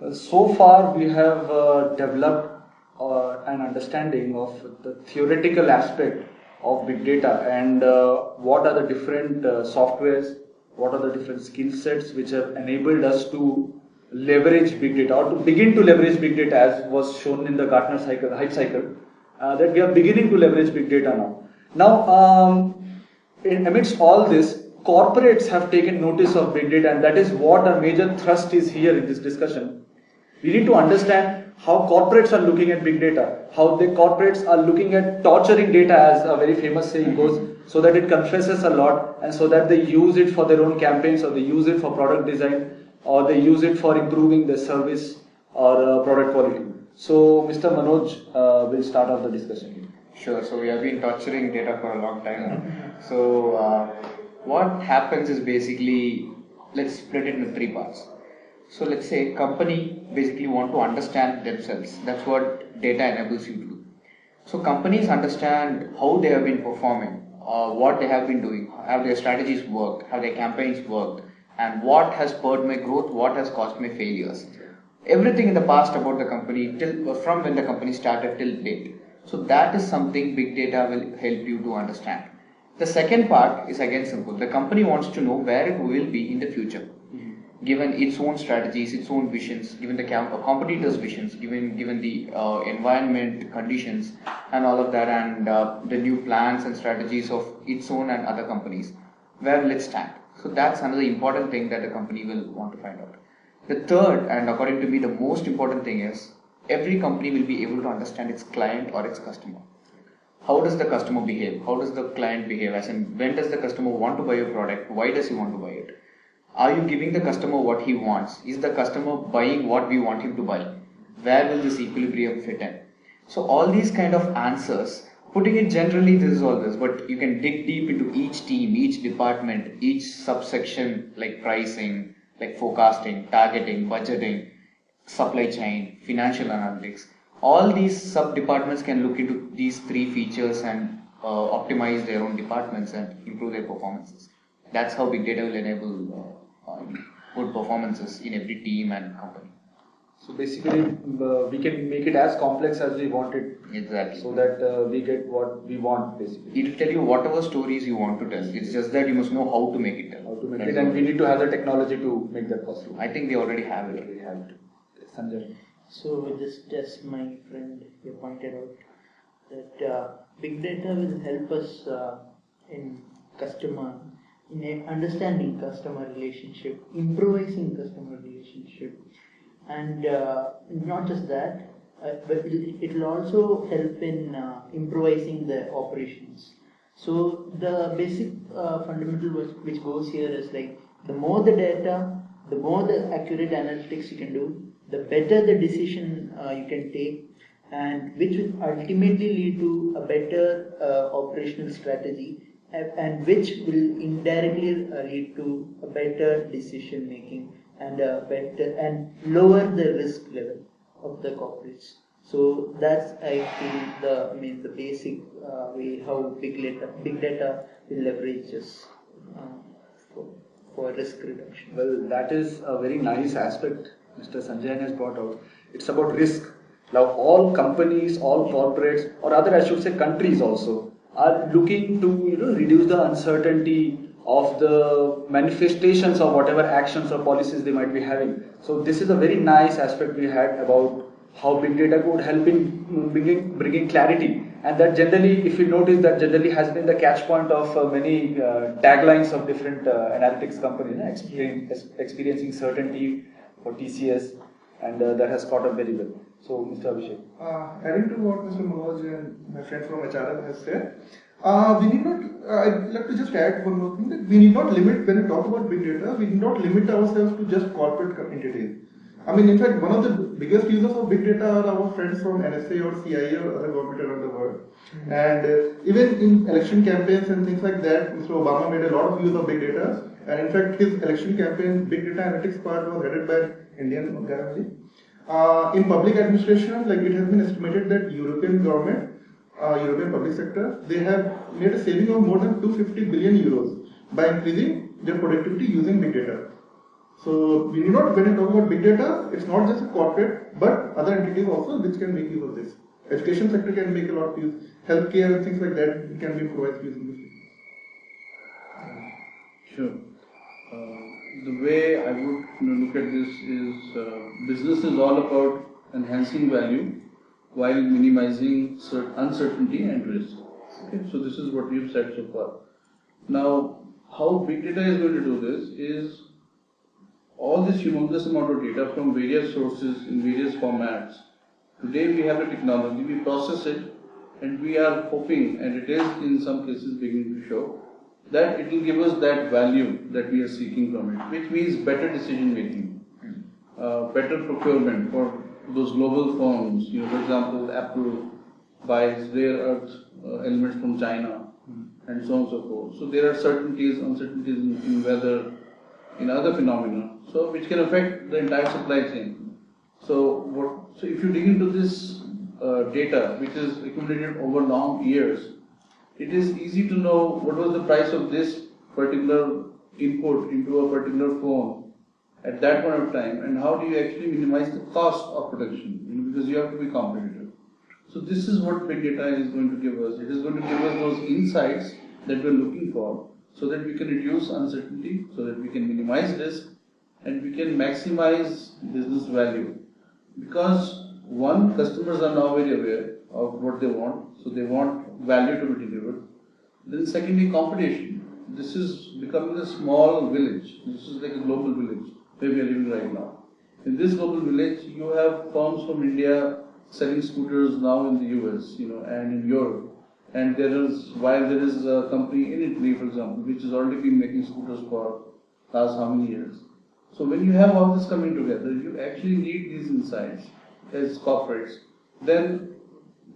So far, we have developed an understanding of the theoretical aspect of big data and what are the different softwares, what are the different skill sets which have enabled us to leverage big data or to begin to leverage big data, as was shown in the Gartner cycle, hype cycle, that we are beginning to leverage big data now. Now, amidst all this, corporates have taken notice of big data, and that is what our major thrust is here in this discussion. We need to understand how corporates are looking at big data, how the corporates are looking at torturing data, as a very famous saying goes, so that it confesses a lot and so that they use it for their own campaigns, or they use it for product design, or they use it for improving their service or product quality. So, Mr. Manoj will start off the discussion here. Sure. So we have been torturing data for a long time now. So what happens is basically, let's split it into three parts. So let's say company basically want to understand themselves. That's what data enables you to do. So companies understand how they have been performing, what they have been doing, how their strategies worked, how their campaigns worked, and what has spurred my growth, what has caused my failures. Everything in the past about the company from when the company started till date. So that is something big data will help you to understand. The second part is again simple. The company wants to know where it will be in the future, given its own strategies, its own visions, given the competitors' visions, given the environment conditions and all of that, and the new plans and strategies of its own and other companies. Where will it stand? So that's another important thing that the company will want to find out. The third, and according to me the most important thing, is every company will be able to understand its client or its customer. How does the customer behave? How does the client behave? As in, when does the customer want to buy your product? Why does he want to buy it? Are you giving the customer what he wants? Is the customer buying what we want him to buy? Where will this equilibrium fit in? So all these kind of answers, putting it generally, this is all this, but you can dig deep into each team, each department, each subsection, like pricing, like forecasting, targeting, budgeting, supply chain, financial analytics. All these sub departments can look into these three features and optimize their own departments and improve their performances. That's how big data will enable good performances in every team and company. So basically, we can make it as complex as we want it. Exactly. So that we get what we want, basically. It will tell you whatever stories you want to tell. It's just that you must know how to make it tell. How to make it, and we need to have the technology to make that possible. I think they already have it. We have it. Sanjay. So just as my friend here pointed out, that big data will help us in understanding customer relationship, improvising customer relationship, and not just that, but it will also help in improvising the operations. So the basic fundamental which goes here is like, the more the data, the more the accurate analytics you can do, the better the decision you can take, and which will ultimately lead to a better operational strategy, and which will indirectly lead to a better decision making and a better and lower the risk level of the corporates. So that's, I feel, the basic way how big data will leverage us for risk reduction. Well, that is a very nice aspect Mr. Sanjay has brought out. It's about risk. Now, all companies, all corporates, or rather I should say countries also, are looking to reduce the uncertainty of the manifestations of whatever actions or policies they might be having. So this is a very nice aspect we had about how big data could help in bringing clarity, and that generally, if you notice, that generally has been the catch point of many taglines of different analytics companies, experiencing certainty for TCS, and that has caught up very well. So, Mr. Abhishek. Adding to what Mr. Manoj and my friend from HRM has said, we need not, I'd like to just add one more thing, that we need not limit, when we talk about big data, we need not limit ourselves to just corporate entities. I mean, in fact, one of the biggest users of big data are our friends from NSA or CIA or other government around the world. Mm-hmm. And even in election campaigns and things like that, Mr. Obama made a lot of use of big data. And in fact, his election campaign, big data analytics part was headed by Indian guy only. In public administration, like it has been estimated that European government, European public sector, they have made a saving of more than 250 billion euros by increasing their productivity using big data. So we need not, when you talk about big data, it's not just a corporate, but other entities also which can make use of this. Education sector can make a lot of use. Healthcare and things like that can be provided using this. Sure. The way I would look at this is business is all about enhancing value while minimizing uncertainty and risk. Okay, so this is what we've said so far. Now, how big data is going to do this is all this humongous amount of data from various sources in various formats. Today we have the technology, we process it, and we are hoping, and it is in some cases beginning to show, that it will give us that value that we are seeking from it, which means better decision making, better procurement for those global firms. You know, for example, Apple buys rare earth elements from China, and so on and so forth. So there are certainties, uncertainties in weather, in other phenomena, so which can affect the entire supply chain. So if you dig into this data, which is accumulated over long years, it is easy to know what was the price of this particular input into a particular phone at that point of time, and how do you actually minimize the cost of production, because you have to be competitive. So this is what big data is going to give us. It is going to give us those insights that we're looking for, so that we can reduce uncertainty, so that we can minimize risk, and we can maximize business value. Because one, customers are now very aware of what they want, so they want value to be delivered. Then secondly, competition. This is becoming a small village. This is like a global village where we are living right now. In this global village, you have firms from India selling scooters now in the US, and in Europe. And while there is a company in Italy, for example, which has already been making scooters for last how many years. So when you have all this coming together, you actually need these insights as corporates. Then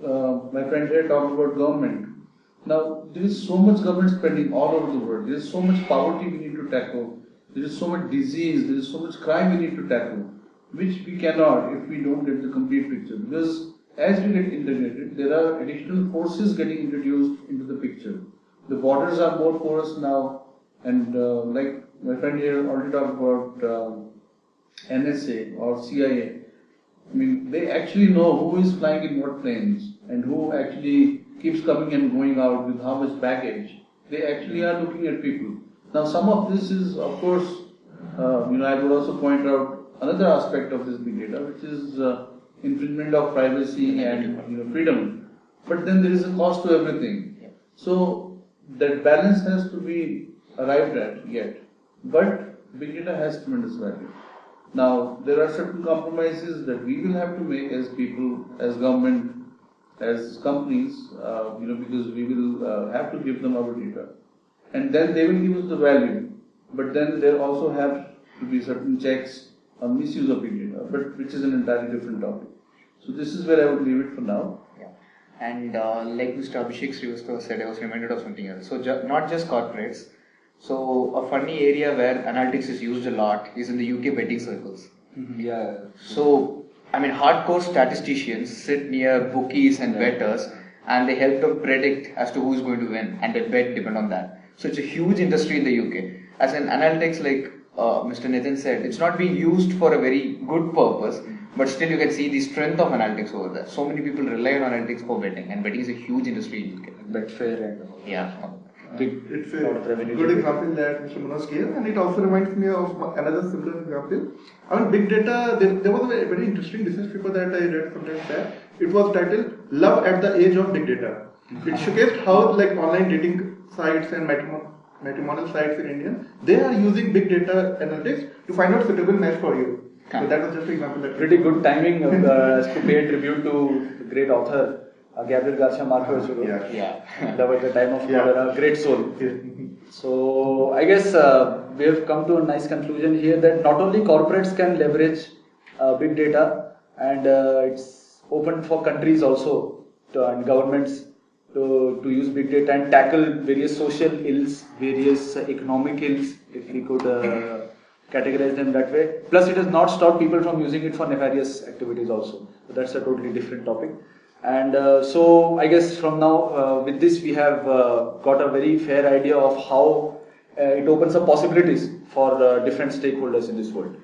my friend here talked about government. Now there is so much government spending all over the world. There is so much poverty we need to tackle. There is so much disease. There is so much crime we need to tackle, which we cannot if we don't get the complete picture. Because as we get integrated, there are additional forces getting introduced into the picture. The borders are more porous now, and like my friend here already talked about NSA or CIA. I mean, they actually know who is flying in what planes and who actually keeps coming and going out with how much baggage. They actually are looking at people. Now, some of this is, of course, I would also point out another aspect of this big data, which is infringement of privacy and freedom. But then there is a cost to everything. So that balance has to be arrived at yet. But big data has tremendous value. Now, there are certain compromises that we will have to make as people, as government, as companies, because we will have to give them our data. And then they will give us the value. But then there also have to be certain checks on misuse of big data, but which is an entirely different topic. So this is where I would leave it for now. Yeah. And like Mr. Abhishek Srivastava said, I was reminded of something else. So not just corporates. So a funny area where analytics is used a lot is in the UK betting circles. Mm-hmm. Yeah. So, hardcore statisticians sit near bookies and bettors, and they help them predict as to who is going to win, and their bet depend on that. So it's a huge industry in the UK. As in analytics, like Mr. Nitin said, it's not being used for a very good purpose, but still you can see the strength of analytics over there. So many people rely on analytics for betting, and betting is a huge industry in UK. Betfair and Yeah. It's a good example that Mr. Manoj gave, and it also reminds me of another similar example. Big data, there was a very interesting research paper that I read sometime back. It was titled Love at the Age of Big Data. It showcased how online dating sites and matrimonial sites in India, they are using big data analytics to find out suitable match for you. So that was just an example. That pretty good timing as to pay tribute to the great author Gabriel Garcia Marquez. Yeah. Love at the Time of Cholera, great soul. So I guess we have come to a nice conclusion here that not only corporates can leverage big data, and it's open for countries also and governments to use big data and tackle various social ills, various economic ills, if we could categorize them that way. Plus, it has not stopped people from using it for nefarious activities also. So that's a totally different topic. And so I guess from now with this we have got a very fair idea of how it opens up possibilities for different stakeholders in this world.